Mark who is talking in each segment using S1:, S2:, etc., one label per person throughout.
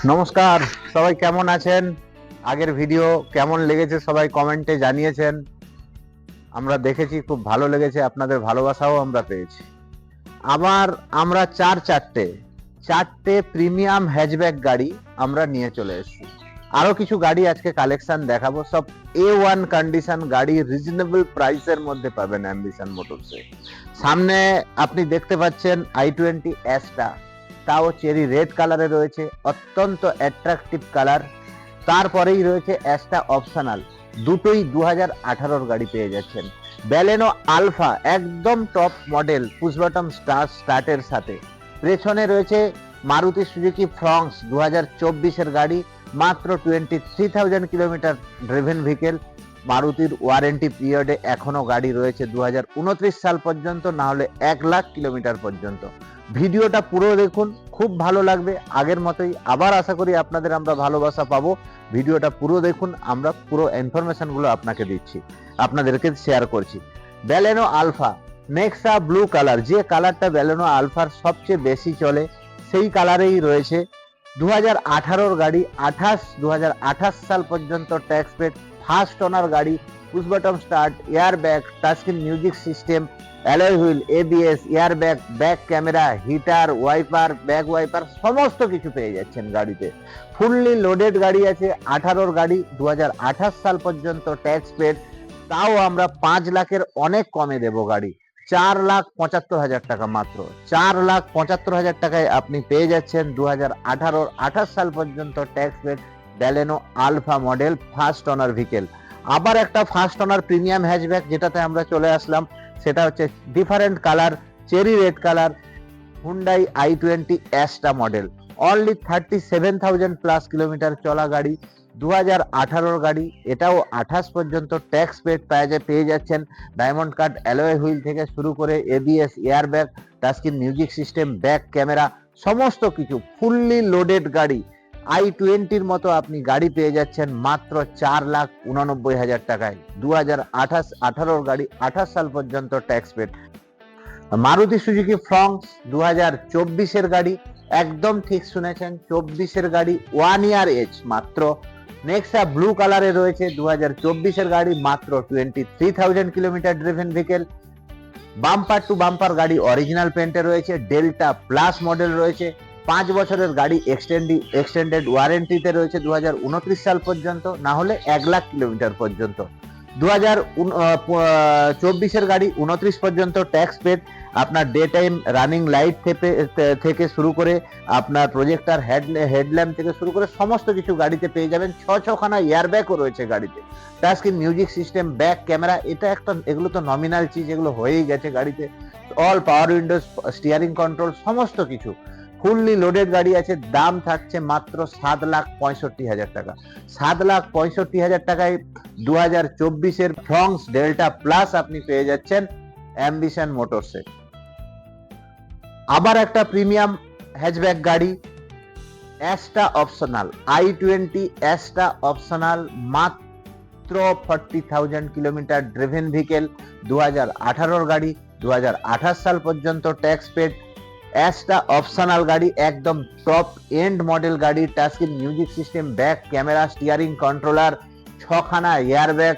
S1: নমস্কার, সবাই কেমন আছেন? আগের ভিডিও কেমন লেগেছে সবাই কমেন্টে জানিয়েছেন। আমরা দেখেছি, খুব ভালো লেগেছে, আপনাদের ভালোবাসাও আমরা পেয়েছি। আবার আমরা চারটে প্রিমিয়াম হ্যাচব্যাক গাড়ি আমরা নিয়ে চলে এসেছি। আরো কিছু গাড়ি আজকে কালেকশন দেখাবো, সব A1 কন্ডিশন গাড়ি, রিজনেবল প্রাইসের মধ্যে পাবেন অ্যাম্বিশন মোটরসে। সামনে আপনি দেখতে পাচ্ছেন i20 অ্যাস্টা, তাও চেরি রেড কালারে রয়েছে, অত্যন্ত অ্যাট্রাকটিভ কালার। তারপরেই রয়েছে অ্যাস্টা অপশনাল, দুটোই 2018 গাড়ি পেয়ে যাচ্ছেন। ব্যালেনো আলফা একদম টপ মডেল, পুশ বাটন স্টার্টের সাথে। পেছনে রয়েছে মারুতি সুজুকি ফ্রংস 2024 গাড়ি, মাত্র 23,000 কিলোমিটার ড্রিভেন ভেহিকেল। মারুতির ওয়ারেন্টি পিরিয়ডে এখনো গাড়ি রয়েছে 2029 সাল পর্যন্ত, না হলে 1,00,000 কিলোমিটার পর্যন্ত। ভিডিওটা পুরো দেখুন, খুব ভালো লাগবে। আগের মতোই আবার আশা করি আপনাদের আমরা ভালোবাসা পাবো। ভিডিওটা পুরো দেখুন, আমরা পুরো ইনফরমেশন গুলো আপনাকে দিচ্ছি, আপনাদেরকে শেয়ার করছি। Baleno Alpha Nexa blue colour, যে কালারটা ব্যালেনো আলফার সবচেয়ে বেশি চলে, সেই কালারেই রয়েছে। 2018 গাড়ি, 2028 সাল পর্যন্ত ট্যাক্স পেড, ফার্স্ট ওনার গাড়ি, push button start, air bag, touchscreen music system, alloy wheel, ABS, air bag, back camera, heater, wiper, back wiper, সমস্ত কিছু পেয়ে যাচ্ছেন গাড়িতে। ফুললি লোডেড গাড়ি আছে। 18 গাড়ি, 2028 সাল পর্যন্ত ট্যাক্স পেড, তাও আমরা 5 লাখের অনেক কমে দেব গাড়ি। 4,75,000 টাকা, মাত্র 4,75,000 টাকায় আপনি পেয়ে যাচ্ছেন 2028 সাল পর্যন্ত tax paid Baleno Alpha model first owner vehicle. আবার একটা ফার্স্ট ওনার প্রিমিয়াম হ্যাচব্যাক যেটাতে আমরা চলে আসলাম, সেটা হচ্ছে different colour, cherry red colour, Hyundai i20 Astra model. Only 37,000 plus kilometre চলা গাড়ি, 2018 গাড়ি, এটাও 28 পর্যন্ত ট্যাক্স পেড পেয়ে যাচ্ছেন। ডায়মন্ড কাট অ্যালয় হুইল থেকে শুরু করে ABS, air bag, touchscreen music system, back camera, সমস্ত কিছু ফুললি লোডেড গাড়ি। i20-র মতো আপনি গাড়ি পেয়ে যাচ্ছেন মাত্র 4,89,000 টাকায়। 2018 গাড়ি, 28 সাল পর্যন্ত tax paid. Maruti Suzuki Fronx 2024 গাড়ি, একদম ঠিক শুনেছেন, 24 গাড়ি, 1 ইয়ার এজ মাত্র। নেক্সা ব্লু কালারে রয়েছে, 2024 গাড়ি, মাত্র 23,000 kilometre driven vehicle. Bumper to bumper গাড়ি অরিজিনাল পেন্টে রয়েছে, ডেল্টা প্লাস মডেল রয়েছে, 5 বছরের গাড়ি, এক্সটেন্ডেড ওয়ারেন্টিতে রয়েছে 2029 সাল পর্যন্ত, না হলে 1,00,000 কিলোমিটার পর্যন্ত। 2024 গাড়ি, 29 পর্যন্ত ট্যাক্স পেড। আপনার ডে টাইম রানিং লাইট থেকে শুরু করে আপনার প্রজেক্টর হেডল্যাম্প থেকে শুরু করে সমস্ত কিছু গাড়িতে পেয়ে যাবেন। 6খানা এয়ারব্যাগও রয়েছে গাড়িতে, touchscreen music system, back camera, এগুলো তো নমিনাল চিজ, এগুলো হয়েই গেছে গাড়িতে। অল পাওয়ার উইন্ডোজ, স্টিয়ারিং কন্ট্রোল, সমস্ত কিছু। ফুললি লোডেড গাড়ি আছে। দাম থাকছে মাত্র 7,65,000 টাকা। 7,65,000 টাকায় 2024 ফ্রংস ডেল্টা প্লাস আপনি পেয়ে যাচ্ছেন অ্যাম্বিশন মোটরসে। আবার একটা প্রিমিয়াম হ্যাচব্যাক গাড়ি, Astra optional, i20 Astra optional, মাত্র 40,000 কিলোমিটার ড্রিভেন ভেহিকেল, 2018 গাড়ি, 2028 সাল পর্যন্ত ট্যাক্স পেড। অ্যাস্টা অপশনাল গাড়ি, একদম টপ এন্ড মডেল গাড়ি, touchscreen music system, back camera, steering controller, 6খানা এয়ারব্যাগ,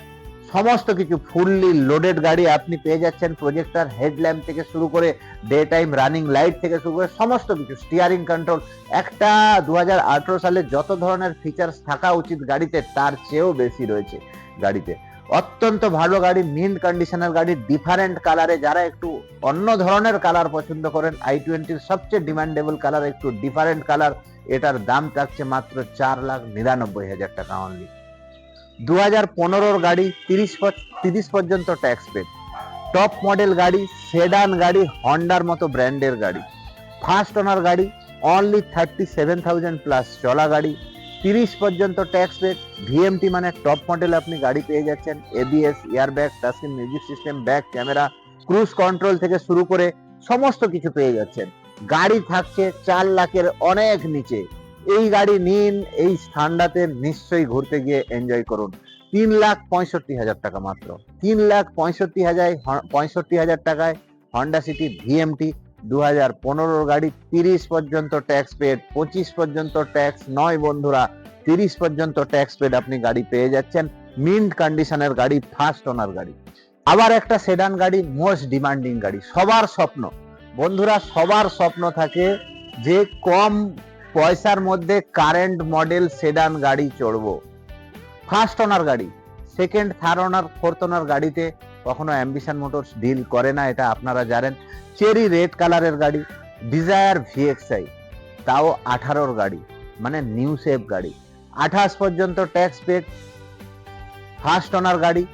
S1: সমস্ত কিছু ফুললি লোডেড গাড়ি আপনি পেয়ে যাচ্ছেন। প্রজেক্টর হেডল্যাম্প থেকে শুরু করে ডে টাইম রানিং লাইট থেকে শুরু করে সমস্ত কিছু, স্টিয়ারিং কন্ট্রোল, একটা 2018 সালে যত ধরনের ফিচার্স থাকা উচিত গাড়িতে, তার চেয়েও বেশি রয়েছে গাড়িতে। অত্যন্ত ভালো গাড়ি, মিন্ট কন্ডিশনের গাড়ি, ডিফারেন্ট কালারে। যারা একটু অন্য ধরনের কালার পছন্দ করেন, i20-র সবচেয়ে ডিমান্ডেবল কালার একটু ডিফারেন্ট কালার। এটার দাম থাকছে মাত্র 4,99,000 টাকা অনলি। 2015 গাড়ি, 30 পর্যন্ত ট্যাক্স পেড, টপ মডেল গাড়ি, সেডান গাড়ি, হন্ডার মতো ব্র্যান্ডের গাড়ি, ফার্স্ট ওনার গাড়ি, অনলি 37,000 প্লাস চলা গাড়ি, 30 পর্যন্ত ট্যাক্স পেড। VMT মানে টপ মডেল আপনি গাড়ি পেয়ে যাচ্ছেন। ABS, airbag, touchscreen music system, back camera, cruise control থেকে শুরু করে সমস্ত কিছু পেয়ে যাচ্ছেন। গাড়ি থাকছে 4 লাখের অনেক নিচে। এই গাড়ি নিন, এই ঠান্ডাতে নিশ্চয়ই ঘুরতে গিয়ে এনজয় করুন। 3,65,000 টাকা মাত্র। 3,65,000 টাকায় হন্ডা সিটি VMT 2015 গাড়ি, 30 পর্যন্ত ট্যাক্স পেড, 25 পর্যন্ত ট্যাক্স নয় বন্ধুরা, 30 পর্যন্ত ট্যাক্স পেড আপনি গাড়ি পেয়ে যাচ্ছেন। মিন্ট কন্ডিশনের গাড়ি, ফার্স্ট ওনার গাড়ি। আবার একটা সেডান গাড়ি, মোস্ট ডিমান্ডিং গাড়ি, সবার স্বপ্ন বন্ধুরা, সবার স্বপ্ন থাকে যে কম পয়সার মধ্যে কারেন্ট মডেল সেডান গাড়ি চড়বো। ফার্স্ট ওনার গাড়ি, সেকেন্ড, থার্ড ওনার, ফোর্থ ওনার গাড়িতে কখনো অ্যাম্বিশন মোটরস ডিল করে না, এটা আপনারা জানেন। চেরি রেড কালারের গাড়ি, ডিজায়ার ভিএক্সআই, তাও 18 গাড়ি, মানে নিউ শেপ গাড়ি, 28 পর্যন্ত ট্যাক্স পেড, ফার্স্ট ওনার গাড়ি,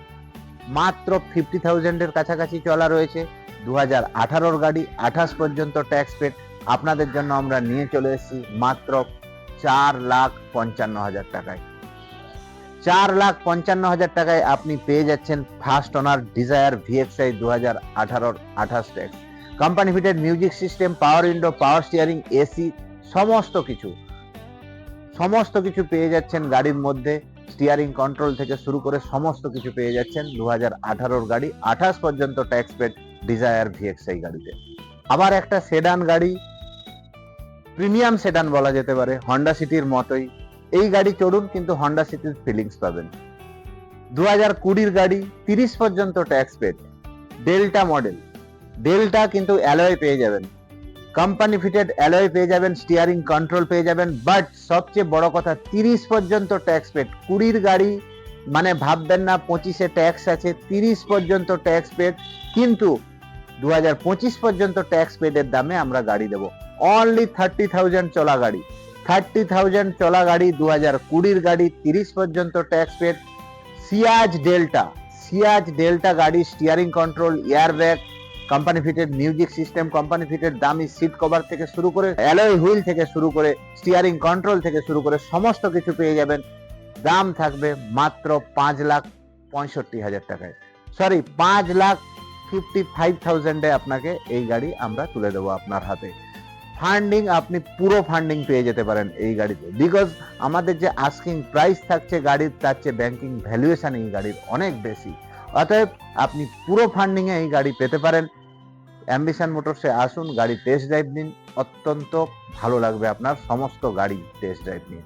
S1: মাত্র 50,000 এর কাছাকাছি চলা রয়েছে। 2018 গাড়ি, 28 পর্যন্ত ট্যাক্স পেড। আপনাদের জন্য আমরা নিয়ে চলে এসেছি মাত্র 4,55,000 টাকায়। 4,55,000 টাকায় আপনি পেয়ে যাচ্ছেন first owner desire VXI 2018 28 tax, company fitted music system, পাওয়ার উইন্ডো, পাওয়ার স্টিয়ারিং, এসি, সমস্ত কিছু পেয়ে যাচ্ছেন গাড়ির মধ্যে। স্টিয়ারিং কন্ট্রোল থেকে শুরু করে সমস্ত কিছু পেয়ে যাচ্ছেন 2018 গাড়ি, 28 পর্যন্ত ট্যাক্স পেড ডিজায়ার ভিএক্সআই গাড়িতে। আবার একটা সেডান গাড়ি, প্রিমিয়াম সেডান বলা যেতে পারে, হন্ডা সিটির মতোই। এই গাড়ি চড়ুন কিন্তু হন্ডা সিটির ফিলিংস পাবেন। 2020 গাড়ি, 30 পর্যন্ত tax paid, Delta model. Delta কিন্তু অ্যালয় পেয়ে যাবেন, কোম্পানি ফিটেড অ্যালয় পেয়ে যাবেন, স্টিয়ারিং কন্ট্রোল পেয়ে যাবেন, বাট সবচেয়ে বড় কথা 30 পর্যন্ত ট্যাক্স পেড। 20 গাড়ি মানে ভাববেন না 25-এ ট্যাক্স আছে, 30 পর্যন্ত ট্যাক্স পেড, কিন্তু 2025 পর্যন্ত ট্যাক্স পেডের দামে আমরা গাড়ি দেবো। অনলি 30,000 চলা গাড়ি, 30,000 চলা গাড়ি, 2020 গাড়ি, 30 পর্যন্ত ট্যাক্স পেড। সিয়াজ ডেল্টা গাড়ি, steering control, airbag, company fitted music system, company fitted দামি সিট কভার থেকে শুরু করে, অ্যালয় হুইল থেকে শুরু করে, স্টিয়ারিং কন্ট্রোল থেকে শুরু করে সমস্ত কিছু পেয়ে যাবেন। দাম থাকবে মাত্র 5,65,000 টাকায়, সরি 5,55,000 আপনাকে এই গাড়ি আমরা তুলে দেবো আপনার হাতে। ফান্ডিং, আপনি পুরো ফান্ডিং পেয়ে যেতে পারেন এই গাড়িতে, বিকজ আমাদের যে আস্কিং প্রাইস থাকছে গাড়ির, তার চেয়ে ব্যাংকিং ভ্যালুয়েশন এই গাড়ির অনেক বেশি। অতএব আপনি পুরো ফান্ডিং এ এই গাড়ি পেতে পারেন। অ্যাম্বিশন মোটরসে আসুন, গাড়ি টেস্ট ড্রাইভ নিন, অত্যন্ত ভালো লাগবে আপনার সমস্ত গাড়ি টেস্ট ড্রাইভ নিয়ে।